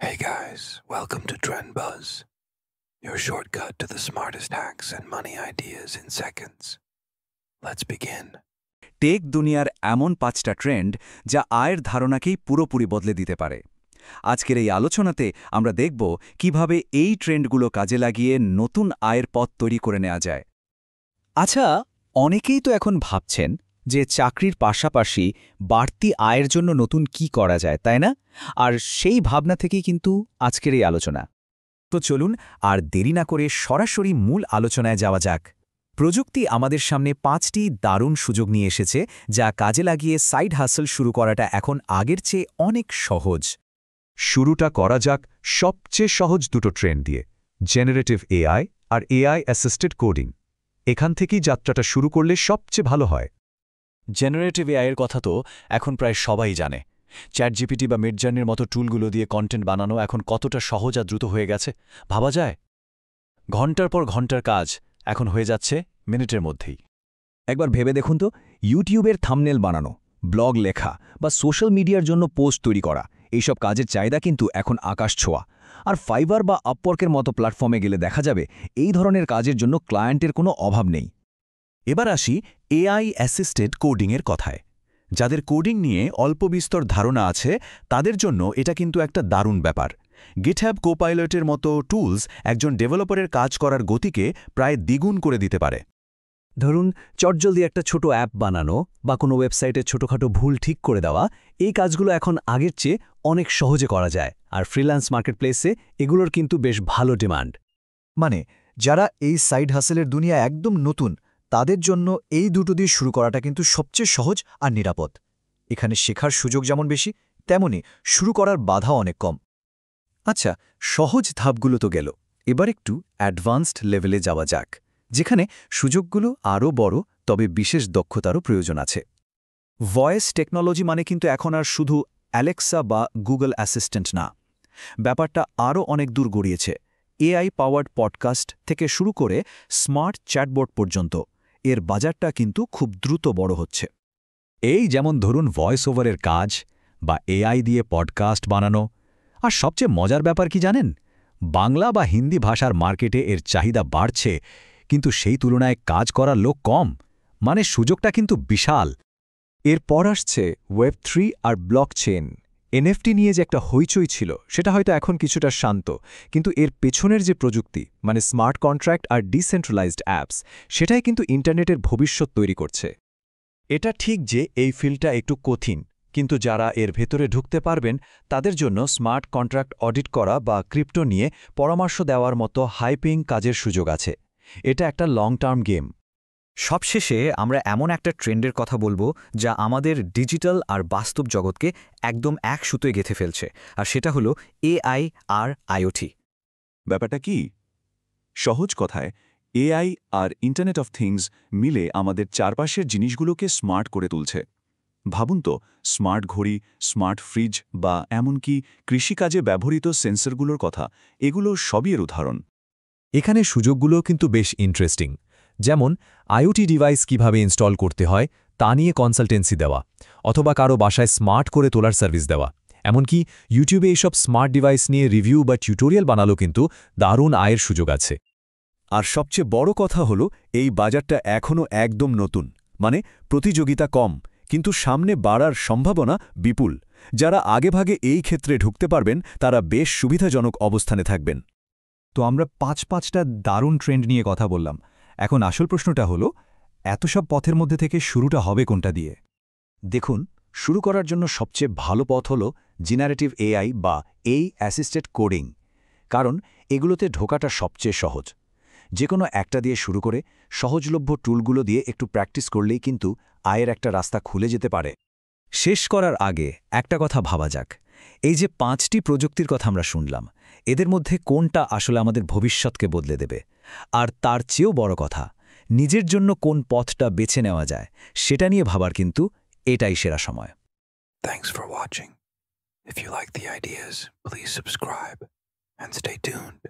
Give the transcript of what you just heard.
Hey guys, welcome to Trend Buzz, your shortcut to the smartest hacks and money ideas in seconds. Let's begin. Tech দুনিয়ার এমন 5টা trend যা আয়ের ধারণাকেই পুরোপুরি বদলে দিতে পারে। আজকের এই আলোচনাতে আমরা দেখব কিভাবে এই ট্রেন্ডগুলো কাজে লাগিয়ে নতুন আয়ের পথ তৈরি করে নেওয়া যায়। আচ্ছা, অনেকেই তো এখন ভাবছেন যে চাকরির পাশাপাশি বাড়তি আয়ের জন্য নতুন কি করা যায়, তাই না? আর সেই ভাবনা থেকেই কিন্তু আজকের এই আলোচনা। তো চলুন আর দেরি না করে সরাসরি মূল আলোচনায় যাওয়া যাক। প্রযুক্তি আমাদের সামনে 5টি দারুণ সুযোগ নিয়ে এসেছে যা কাজে লাগিয়ে সাইড হাসল শুরু করাটা এখন আগের চেয়ে অনেক সহজ। শুরুটা করা যাক সবচেয়ে সহজ দুটো ট্রেন্ড দিয়ে, জেনারেটিভ এআই আর এআই অ্যাসিস্টেড কোডিং। এখান থেকেই যাত্রাটা শুরু করলে সবচেয়ে ভালো হয়। জেনারেটিভ এআইয়ের কথা তো এখন প্রায় সবাই জানে। চ্যাটজিপিটি বা মিডজার্নির মতো টুলগুলো দিয়ে কন্টেন্ট বানানো এখন কতটা সহজ আর দ্রুত হয়ে গেছে ভাবা যায়। ঘণ্টার পর ঘণ্টার কাজ এখন হয়ে যাচ্ছে মিনিটের মধ্যেই। একবার ভেবে দেখুন তো, ইউটিউবের থাম্বনেল বানানো, ব্লগ লেখা বা সোশ্যাল মিডিয়ার জন্য পোস্ট তৈরি করা, এইসব কাজের চাহিদা কিন্তু এখন আকাশ ছোঁয়া। আর ফাইবার বা আপওয়ার্কের মতো প্ল্যাটফর্মে গেলে দেখা যাবে এই ধরনের কাজের জন্য ক্লায়েন্টের কোনো অভাব নেই। এবার আসি এআই অ্যাসিস্টেড কোডিংয়ের কথায়। যাদের কোডিং নিয়ে অল্প বিস্তর ধারণা আছে তাদের জন্য এটা কিন্তু একটা দারুণ ব্যাপার। গিটহাব কোপাইলটের মতো টুলস একজন ডেভেলপারের কাজ করার গতিকে প্রায় দ্বিগুণ করে দিতে পারে। ধরুন, চটজলদি একটা ছোট অ্যাপ বানানো বা কোনো ওয়েবসাইটে ছোটখাটো ভুল ঠিক করে দেওয়া, এই কাজগুলো এখন আগের চেয়ে অনেক সহজে করা যায়। আর ফ্রিল্যান্স মার্কেটপ্লেসে এগুলোর কিন্তু বেশ ভালো ডিমান্ড। মানে যারা এই সাইড হাসেলের দুনিয়া একদম নতুন, তাদের জন্য এই দুটো দিয়ে শুরু করাটা কিন্তু সবচেয়ে সহজ আর নিরাপদ। এখানে শেখার সুযোগ যেমন বেশি, তেমনি শুরু করার বাধা অনেক কম। আচ্ছা, সহজ ধাপগুলো তো গেল, এবার একটু অ্যাডভান্সড লেভেলে যাওয়া যাক, যেখানে সুযোগগুলো আরও বড়, তবে বিশেষ দক্ষতারও প্রয়োজন আছে। ভয়েস টেকনোলজি মানে কিন্তু এখন আর শুধু অ্যালেক্সা বা গুগল অ্যাসিস্ট্যান্ট না, ব্যাপারটা আরও অনেক দূর গড়িয়েছে। এআই পাওয়ার্ড পডকাস্ট থেকে শুরু করে স্মার্ট চ্যাটবট পর্যন্ত এর বাজারটা কিন্তু খুব দ্রুত বড় হচ্ছে। এই যেমন ধরুন ভয়েস ওভারের কাজ বা এআই দিয়ে পডকাস্ট বানানো। আর সবচেয়ে মজার ব্যাপার কি জানেন? বাংলা বা হিন্দি ভাষার মার্কেটে এর চাহিদা বাড়ছে, কিন্তু সেই তুলনায় কাজ করার লোক কম। মানে সুযোগটা কিন্তু বিশাল। এরপর আসছে ওয়েব3 আর ব্লকচেন। এনএফটি নিয়ে যে একটা হইচই ছিল, সেটা হয়তো এখন কিছুটা শান্ত, কিন্তু এর পেছনের যে প্রযুক্তি, মানে স্মার্ট কন্ট্রাক্ট আর ডিসেন্ট্রালাইজড অ্যাপস, সেটাই কিন্তু ইন্টারনেটের ভবিষ্যৎ তৈরি করছে। এটা ঠিক যে এই ফিল্ডটা একটু কঠিন, কিন্তু যারা এর ভেতরে ঢুকতে পারবেন তাদের জন্য স্মার্ট কন্ট্রাক্ট অডিট করা বা ক্রিপ্টো নিয়ে পরামর্শ দেওয়ার মতো হাইপিং কাজের সুযোগ আছে। এটা একটা লং টার্ম গেম। সবশেষে আমরা এমন একটা ট্রেন্ডের কথা বলবো যা আমাদের ডিজিটাল আর বাস্তব জগৎকে একদম এক সুতোয় গেঁথে ফেলছে, আর সেটা হলো এআই আর আইওটি। ব্যাপারটা কি? সহজ কথায়, এআই আর ইন্টারনেট অফ থিংস মিলে আমাদের চারপাশের জিনিসগুলোকে স্মার্ট করে তুলছে। ভাবুন তো, স্মার্ট ঘড়ি, স্মার্ট ফ্রিজ বা এমনকি কৃষিকাজে ব্যবহৃত সেন্সরগুলোর কথা, এগুলো সবই এর উদাহরণ। এখানে সুযোগগুলো কিন্তু বেশ ইন্টারেস্টিং। যেমন আইওটি ডিভাইস কিভাবে ইনস্টল করতে হয় তা নিয়ে কনসালটেন্সি দেওয়া, অথবা কারো বাসায় স্মার্ট করে তোলার সার্ভিস দেওয়া। এমনকি ইউটিউবে এইসব স্মার্ট ডিভাইস নিয়ে রিভিউ বা টিউটোরিয়াল বানালো কিন্তু দারুণ আয়ের সুযোগ আছে। আর সবচেয়ে বড় কথা হলো এই বাজারটা এখনও একদম নতুন, মানে প্রতিযোগিতা কম, কিন্তু সামনে বাড়ার সম্ভাবনা বিপুল। যারা আগেভাগে এই ক্ষেত্রে ঢুকতে পারবেন তারা বেশ সুবিধাজনক অবস্থানে থাকবেন। তো আমরা 5টা দারুণ ট্রেন্ড নিয়ে কথা বললাম। এখন আসল প্রশ্নটা হলো, এত সব পথের মধ্যে থেকে শুরুটা হবে কোনটা দিয়ে? দেখুন, শুরু করার জন্য সবচেয়ে ভালো পথ হল জেনারেটিভ এআই বা এআই অ্যাসিস্টেড কোডিং, কারণ এগুলোতে ঢোকাটা সবচেয়ে সহজ। যে কোনো একটা দিয়ে শুরু করে সহজলভ্য টুলগুলো দিয়ে একটু প্র্যাকটিস করলেই কিন্তু আয়ের একটা রাস্তা খুলে যেতে পারে। শেষ করার আগে একটা কথা ভাবা যাক, এই যে 5টি প্রযুক্তির কথা আমরা শুনলাম, এদের মধ্যে কোনটা আসলে আমাদের ভবিষ্যৎকে বদলে দেবে? আর তার চেয়েও বড় কথা, নিজের জন্য কোন পথটা বেছে নেওয়া যায় সেটা নিয়ে ভাবার কিন্তু এটাই সেরা সময়। Thanks for watching. If you like the ideas, please subscribe and stay tuned.